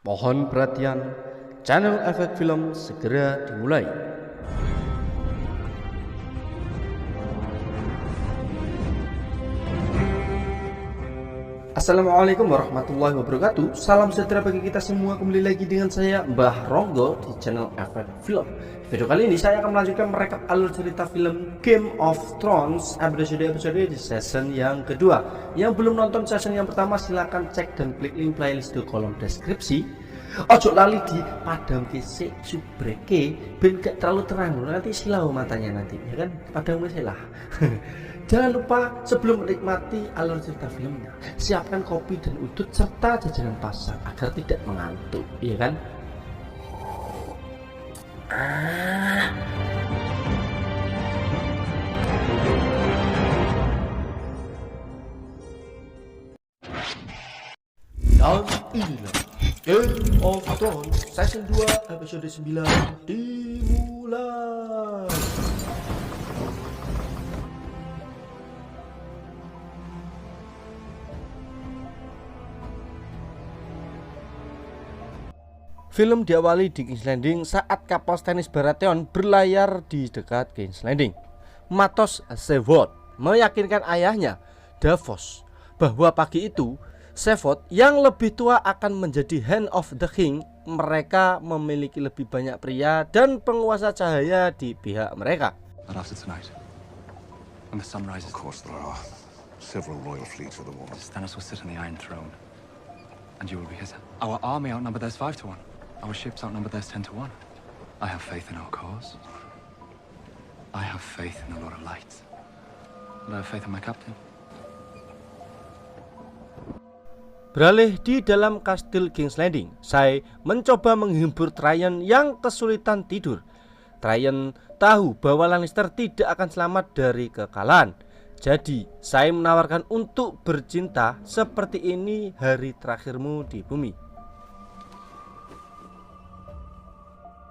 Mohon perhatian, channel Efek Film segera dimulai. Assalamualaikum warahmatullahi wabarakatuh. Salam sejahtera bagi kita semua. Kembali lagi dengan saya Mbah Ronggo di channel Efek Film. Di video kali ini saya akan melanjutkan merekap alur cerita film Game of Thrones episode di season yang kedua. Yang belum nonton season yang pertama silahkan cek dan klik link playlist di kolom deskripsi. Ojo lali di padam kesek subreke ben gak terlalu terang, nanti silau matanya nanti, ya kan? Padam kesek lah. Jangan lupa sebelum menikmati alur cerita filmnya, siapkan kopi dan udut serta jajanan pasar agar tidak mengantuk, ya kan? Dan inilah Game of Thrones season 2 episode 9 dimulai. Film diawali di King's Landing saat kapal Stannis Baratheon berlayar di dekat King's Landing. Matos Sevod meyakinkan ayahnya, Davos, bahwa pagi itu Sevod yang lebih tua akan menjadi Hand of the King. Mereka memiliki lebih banyak pria dan penguasa cahaya di pihak mereka. But after tonight, when the sun rises, Of course there are several royal fleets for the war. Stannis will sit on the Iron Throne, and you will be his. Our army outnumbered theirs 5 to 1. Our ships outnumbered theirs 10 to 1. I have faith in our cause. I have faith in the Lord of Light. And I have faith in my captain. Beralih di dalam kastil King's Landing, Sai mencoba menghibur Tyrion yang kesulitan tidur. Tyrion tahu bahwa Lannister tidak akan selamat dari kekalahan. Jadi, Sai menawarkan untuk bercinta seperti ini hari terakhirmu di bumi.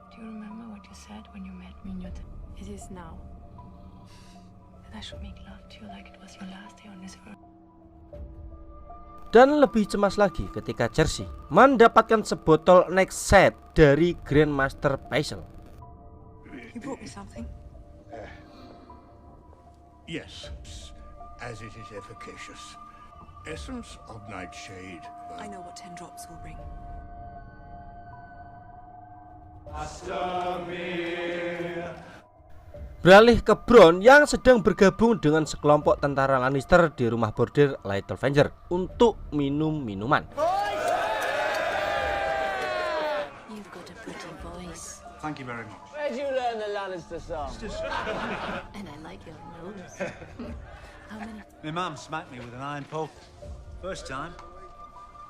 Do you remember what you said when you met me? It is now. That I should make love to you like it was your last day on this earth. Dan lebih cemas lagi ketika Cersei mendapatkan sebotol next set dari Grandmaster Pycelle. You brought me something. Yes, as it is efficacious. Essence of nightshade. I know what 10 drops will bring. Beralih ke Bronn yang sedang bergabung dengan sekelompok tentara Lannister di rumah bordir Littlefinger untuk minum minuman. You've got a pretty voice. Thank you very much. Where'd you learn the Lannister song? And I like your nose. How many? My mum smacked me with an iron poke. First time,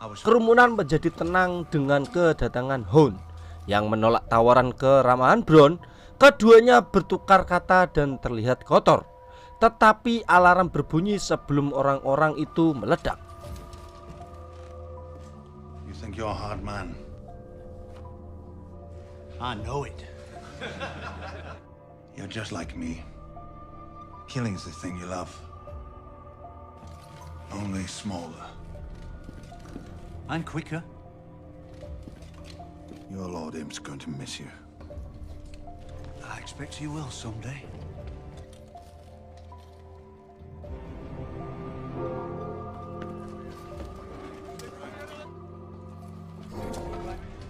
I was... Kerumunan menjadi tenang dengan kedatangan Hound yang menolak tawaran keramahan Bronn. Keduanya bertukar kata dan terlihat kotor. Tetapi alarm berbunyi sebelum orang-orang itu meledak. You think you're a hard man? I know it. You're just like me. Killing is the thing you love. Only smaller. And quicker. Your Lord Im's going to miss you. I expect you will someday.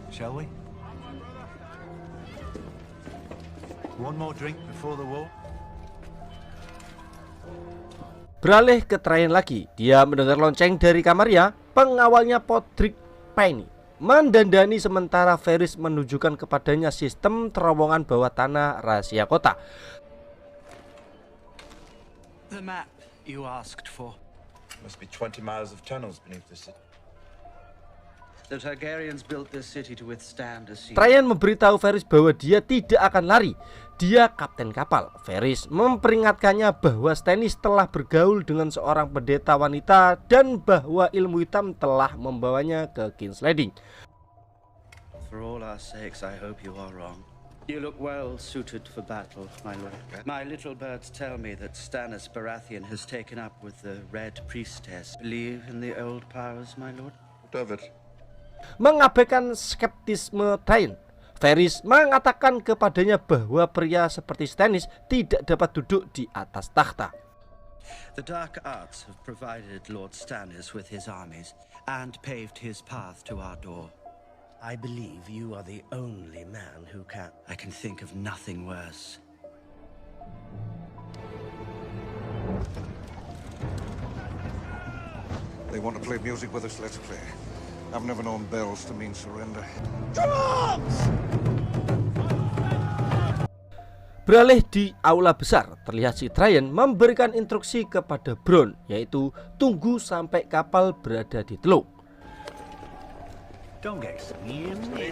Shall we? One more drink before the war? Beralih ke Tyrion lagi, dia mendengar lonceng dari kamarnya. Pengawalnya Podrick Payne mendandani sementara Varys menunjukkan kepadanya sistem terowongan bawah tanah rahasia kota. The map you asked for. Must be 20 miles of tunnels beneath the city. The Targaryens built this city to withstand a siege. Tyrion memberitahu Varys bahwa dia tidak akan lari. Dia kapten kapal. Varys memperingatkannya bahwa Stannis telah bergaul dengan seorang pendeta wanita dan bahwa ilmu hitam telah membawanya ke King's Landing. For all our sakes, I hope you are wrong. You look well suited for battle, my lord. My little birds tell me that Stannis Baratheon has taken up with the Red Priestess. Believe in the old powers, my lord? What of it? Mengabaikan skeptisme Trajan, Varys mengatakan kepadanya bahwa pria seperti Stannis tidak dapat duduk di atas takhta. The dark arts have provided Lord Stannis with his armies and paved his path to our door. I believe you are the only man who can. I can think of nothing worse. They want to play music with us, let's play. I've never known bells to mean surrender. Beralih di aula besar, terlihat si Trajan memberikan instruksi kepada Bronn, yaitu tunggu sampai kapal berada di teluk. Don't get sneaky.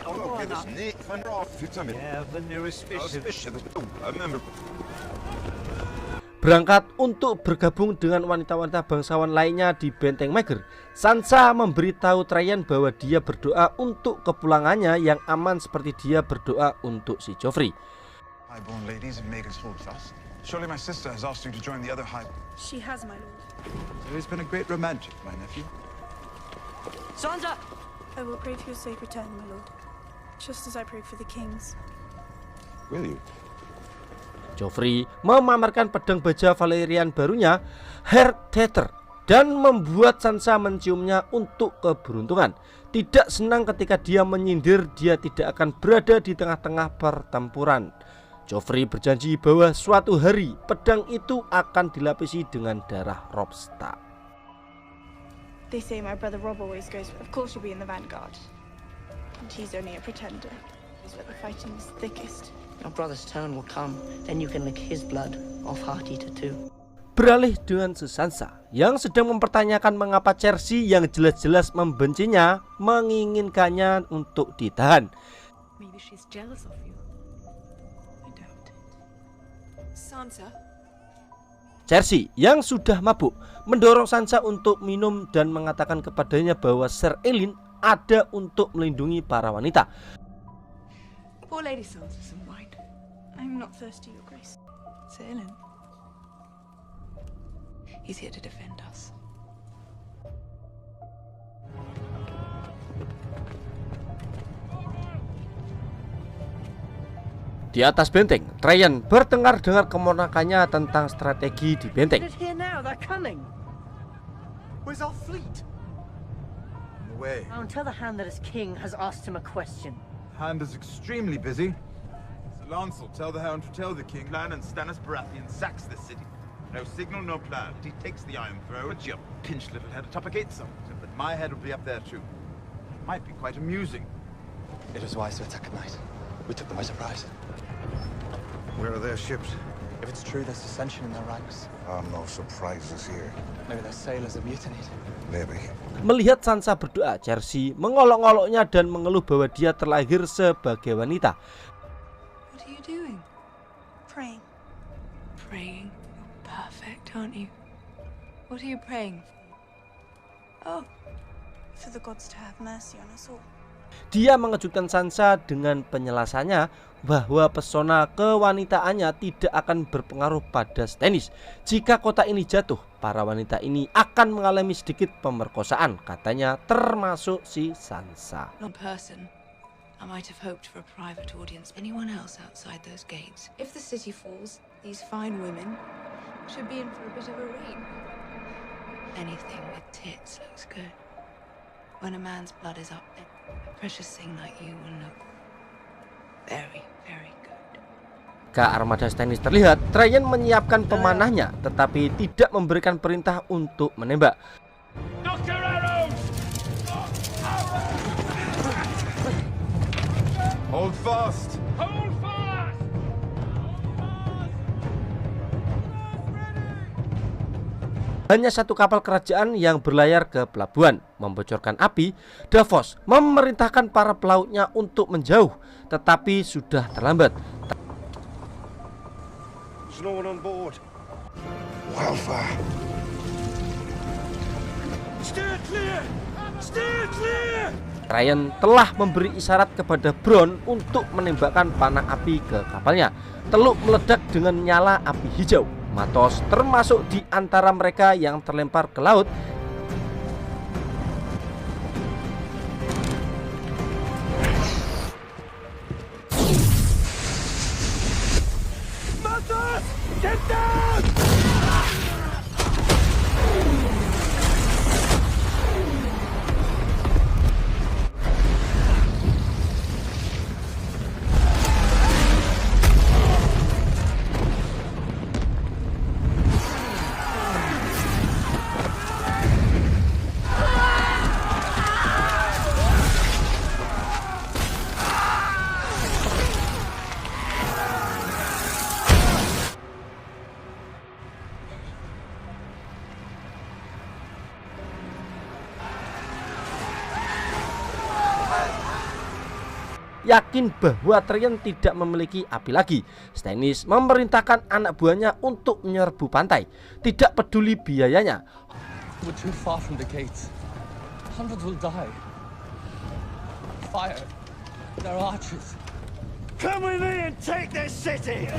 Berangkat untuk bergabung dengan wanita-wanita bangsawan lainnya di benteng Meagher, Sansa memberitahu Trajan bahwa dia berdoa untuk kepulangannya yang aman seperti dia berdoa untuk si Joffrey. Highborn ladies in Meagher's holdfast. Surely my sister has asked you to join the other high. She has, my lord. So he's been a great romantic, my nephew. Sansa! I will pray for your safe return, my lord. Just as I prayed for the kings. Will you? Joffrey memamerkan pedang baja Valerian barunya, Hearthater, dan membuat Sansa menciumnya untuk keberuntungan. Tidak senang ketika dia menyindir dia tidak akan berada di tengah-tengah pertempuran. Joffrey berjanji bahwa suatu hari pedang itu akan dilapisi dengan darah Robb Stark. They say my brother Robb always goes. Of course you'll be in the vanguard. And he's only a pretender. He's where the fighting is thickest. Your brother's turn will come, then you can lick his blood off Hearteater too. Beralih dengan Sansa yang sedang mempertanyakan mengapa Cersei yang jelas-jelas membencinya menginginkannya untuk ditahan. Maybe she's jealous of you. I doubt it. Sansa? Cersei yang sudah mabuk mendorong Sansa untuk minum dan mengatakan kepadanya bahwa Ser Elyn ada untuk melindungi para wanita. Poor Lady Sansa, some wine. I'm not thirsty, your grace. Sir Elyn. He's here to defend us. Di atas benteng, Trajan bertengkar dengan keponakannya tentang strategi di benteng. Here now, they're coming. Where's our fleet? On the way. I'll tell the Hand that is king has asked him a question. Hand is extremely busy. Sir Lancel, tell the Hound to tell the king. Plan and Stannis Baratheon sacks the city. No signal, no plan. He takes the Iron Throne. But your pinched little head atop a gate somewhere. But my head will be up there too. Might be quite amusing. It was wise to attack at night. We took them by surprise. Where are their ships? If it's true, there's dissension in their ranks. No surprises here. Maybe their sailors have mutinied. Maybe. Melihat Sansa berdoa, Cersei mengolok-oloknya dan mengeluh bahwa dia terlahir sebagai wanita. What are you doing? Praying. Praying. You're perfect, aren't you? What are you praying for? Oh, For the gods to have mercy on us all. Dia mengejutkan Sansa dengan penjelasannya bahwa pesona kewanitaannya tidak akan berpengaruh pada Stannis. Jika kota ini jatuh, para wanita ini akan mengalami sedikit pemerkosaan, katanya, termasuk si Sansa. One person. I might have hoped for a private audience. Anyone else outside those gates? If the city falls, these fine women should be in for a bit of a read. Anything with tits looks good. When a man's blood is up there, a precious thing like you will look very, very good. Ketika armada Stannis terlihat, Trajan menyiapkan pemanahnya, tetapi tidak memberikan perintah untuk menembak. Doctor Arrows! Hold fast! Hold fast! Hanya satu kapal kerajaan yang berlayar ke pelabuhan. Membocorkan api, Davos memerintahkan para pelautnya untuk menjauh, tetapi sudah terlambat. There's no one on board. Wildfire. Steer clear! Steer clear! Trajan telah memberi isyarat kepada Bronn untuk menembakkan panah api ke kapalnya. Teluk meledak dengan nyala api hijau. Matos termasuk di antara mereka yang terlempar ke laut. yakin bahwa Tyrion tidak memiliki api lagi, Stannis memerintahkan anak buahnya untuk menyerbu pantai, tidak peduli biayanya. We're too far from the gates. Hundreds will die. Fire. There are archers. Come with me and take this city!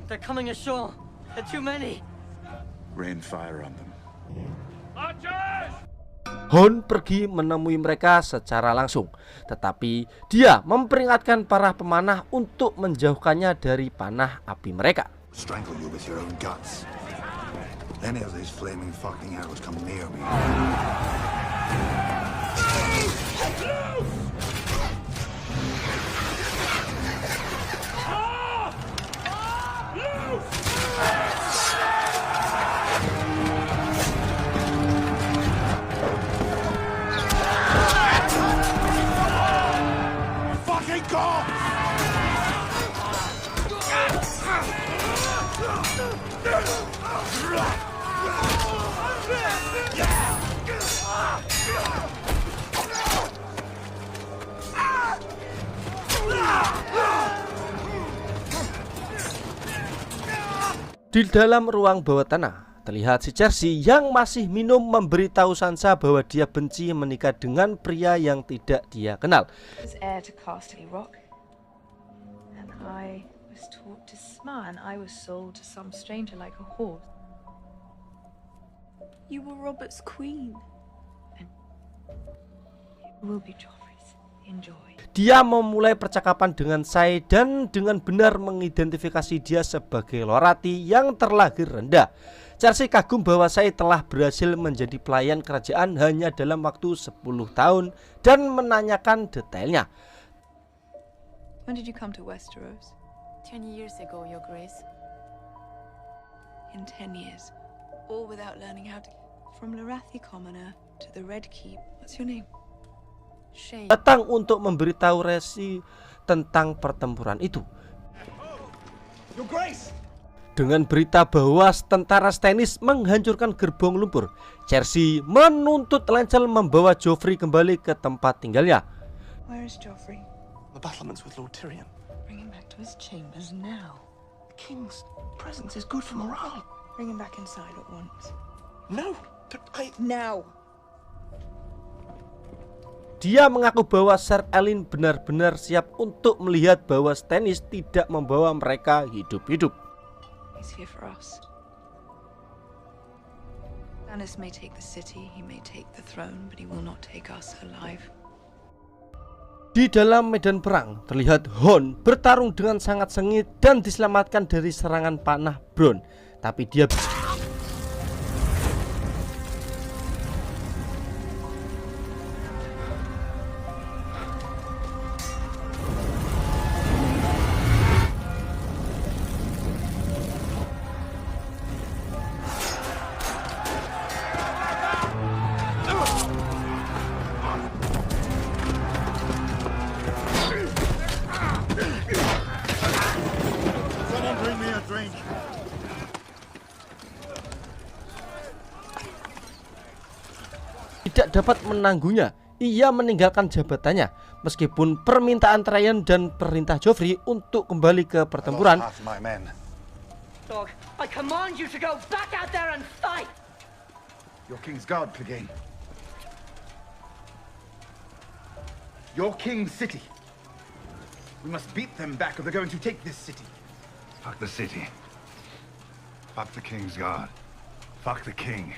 They're coming ashore. There are too many. Rain fire on them. Archers! Hound pergi menemui mereka secara langsung, tetapi dia memperingatkan para pemanah untuk menjauhkannya dari panah api mereka. Strangle you with your own guts. Any of these flaming fucking arrows come near me. Fucking God! Di dalam ruang bawah tanah, terlihat si Cersei yang masih minum memberitahu Sansa bahwa dia benci menikah dengan pria yang tidak dia kenal. I was heir to Castle Rock, and I was taught to smile, and I was sold to some stranger like a horse. You were Robert's queen, and you will be Joffrey's. Enjoy. Dia memulai percakapan dengan Shae dan dengan benar mengidentifikasi dia sebagai lorati yang terlahir rendah. Cersei kagum bahwa Shae telah berhasil menjadi pelayan kerajaan hanya dalam waktu 10 tahun dan menanyakan detailnya. When did you come to Westeros? 10 years ago, Your Grace. In 10 years, all without learning how to. From Larathi commoner to the Red Keep. What's your name? Shae. Datang untuk memberitahu Resi tentang pertempuran itu. Your Grace! Dengan berita bahwa tentara Stannis menghancurkan gerbong lumpur, Cersei menuntut Lancel membawa Joffrey kembali ke tempat tinggalnya. Where is Joffrey? The battlements with Lord Tyrion. Bring him back to his chambers now. The king's presence is good for morale. Bring him back inside at once. No, but Now! Dia mengaku bahwa Ser Elyn benar-benar siap untuk melihat bahwa Stannis tidak membawa mereka hidup-hidup. He's here for us. Stannis may take the city, he may take the throne, but he will not take us alive. Di dalam medan perang, terlihat Hound bertarung dengan sangat sengit dan diselamatkan dari serangan panah Bronn. Tapi dia tidak dapat menangguhnya. Ia meninggalkan jabatannya meskipun permintaan Tyrion dan perintah Joffrey untuk kembali ke pertempuran. Dog, I command you to go back out there and fight. Your king's guard, Clegane. Your king's city. We must beat them back or they're going to take this city. Fuck the city. Fuck the king's guard. Fuck the king.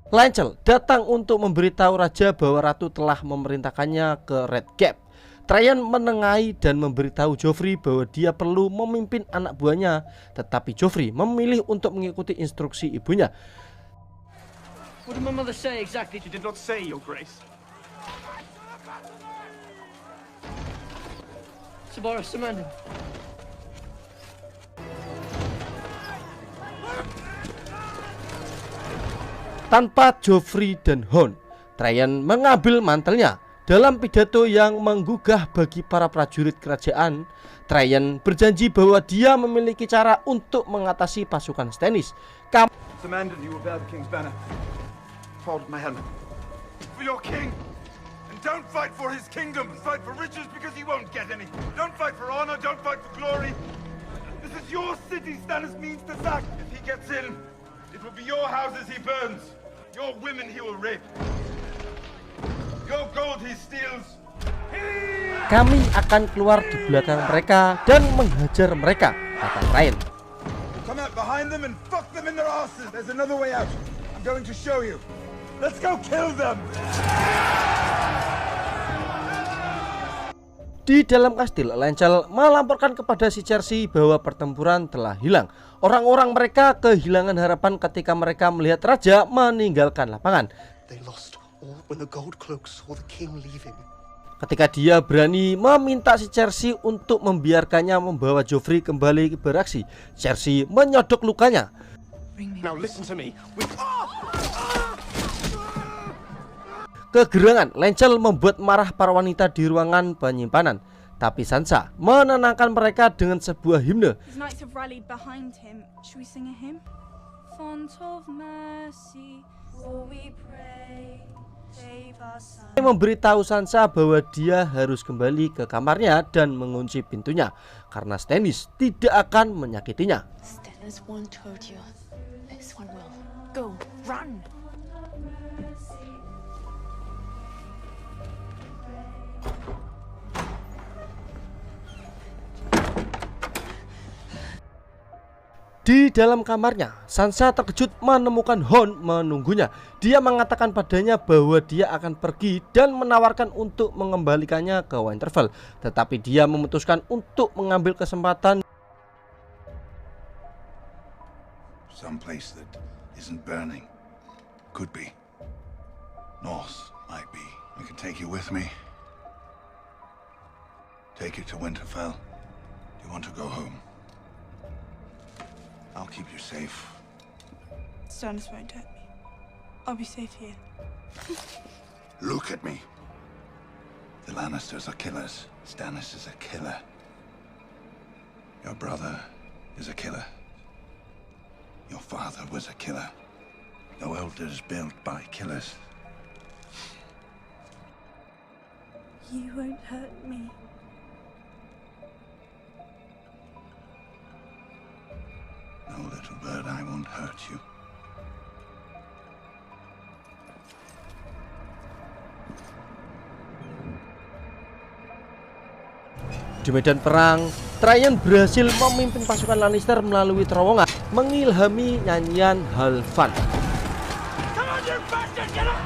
Lancel datang untuk memberitahu raja bahwa ratu telah memerintahkannya ke Red Gap. Tryon menengahi dan memberitahu Joffrey bahwa dia perlu memimpin anak buahnya, tetapi Joffrey memilih untuk mengikuti instruksi ibunya. What did my mother say exactly? She did not say, Your Grace. Sabara Samandon. Tanpa Joffrey dan Hound, Tryon mengambil mantelnya. Dalam pidato yang menggugah bagi para prajurit kerajaan, Tryon berjanji bahwa dia memiliki cara untuk mengatasi pasukan Stannis. Samandon, you will bear the king's banner. Hold my helmet. For your king! And don't fight for his kingdom! Fight for riches because he won't get any! Don't fight for honor, don't fight for glory! This is your city Stannis means to sack! If he gets in, it will be your houses he burns! Your women he will rape! Your gold he steals! Kami akan keluar di belakang mereka dan menghajar mereka, kata Tryon. Come out behind them and fuck them in their asses! There's another way out! I'm going to show you! Let's go kill them! Di dalam kastil, Lancel melaporkan kepada si Cersei bahwa pertempuran telah hilang. Orang-orang mereka kehilangan harapan ketika mereka melihat raja meninggalkan lapangan. They lost all when the gold cloak saw the king leaving. Ketika dia berani meminta si Cersei untuk membiarkannya membawa Joffrey kembali beraksi, Cersei menyodok lukanya. Now listen to me. Kegerangan Lancel membuat marah para wanita di ruangan penyimpanan, tapi Sansa menenangkan mereka dengan sebuah himne. His knights have rallied behind him. Should we sing a hymn? Font of mercy, for we pray, save our son. Memberitahu Sansa bahwa dia harus kembali ke kamarnya dan mengunci pintunya karena Stannis tidak akan menyakitinya. Stannis won't hurt you. This one will. Go, run. Di dalam kamarnya, Sansa terkejut menemukan Hound menunggunya. Dia mengatakan padanya bahwa dia akan pergi dan menawarkan untuk mengembalikannya ke Winterfell. Tetapi dia memutuskan untuk mengambil kesempatan. Some place that isn't burning. Could be. North might be. I can take you with me. Take you to Winterfell. Do you want to go home? I'll keep you safe. Stannis won't hurt me. I'll be safe here. Look at me. The Lannisters are killers. Stannis is a killer. Your brother is a killer. Your father was a killer. No elders built by killers. You won't hurt me. No, little bird, I won't hurt you. Di medan perang, Tryon berhasil memimpin pasukan Lannister melalui terowongan, mengilhami nyanyian Halfdan. Come on, you bastard! Get up!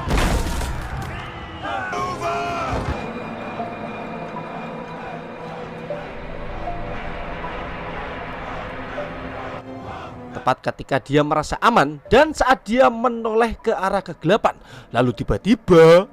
Tepat ketika dia merasa aman dan saat dia menoleh ke arah kegelapan, lalu tiba-tiba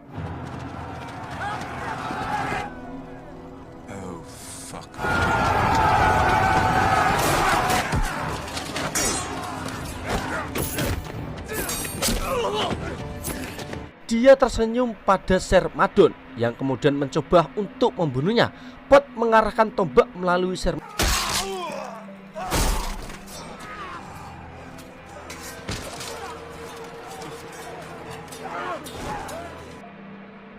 dia tersenyum pada Ser Madon yang kemudian mencoba untuk membunuhnya. Pot mengarahkan tombak melalui Ser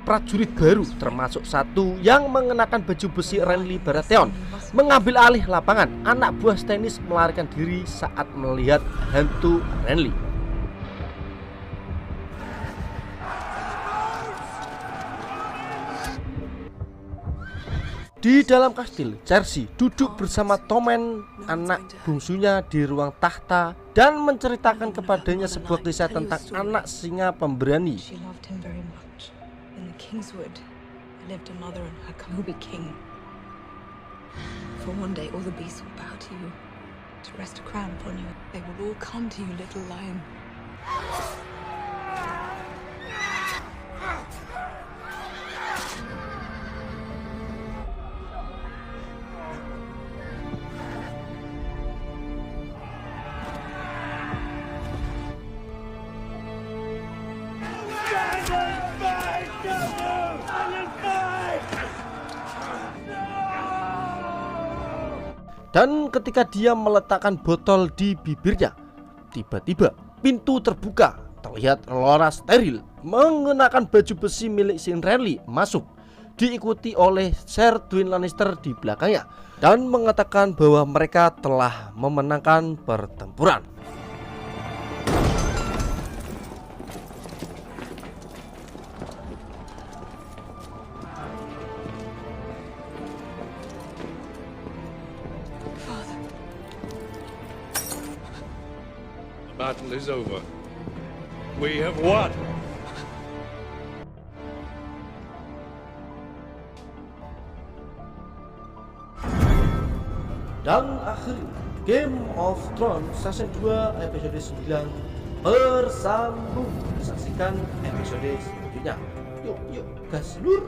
prajurit baru, termasuk satu yang mengenakan baju besi Renly Baratheon, mengambil alih lapangan. Anak buah Stannis melarikan diri saat melihat hantu Renly. Di dalam kastil, Cersei duduk bersama Tommen, anak bungsunya, di ruang tahta dan menceritakan kepadanya sebuah kisah tentang anak singa pemberani. She loved him very much. In the Kingswood, I lived a mother and her come will be king. For one day all the beasts will bow to you, to rest a crown upon you. They will all come to you, little lion. Dan ketika dia meletakkan botol di bibirnya, tiba-tiba pintu terbuka. Terlihat Laura steril mengenakan baju besi milik Sir Renly masuk, diikuti oleh Ser Tywin Lannister di belakangnya, dan mengatakan bahwa mereka telah memenangkan pertempuran. The battle is over. We have won. Dan akhirnya Game of Thrones season 2 episode 9 bersambung. Saksikan episode selanjutnya. Yuk gas lur.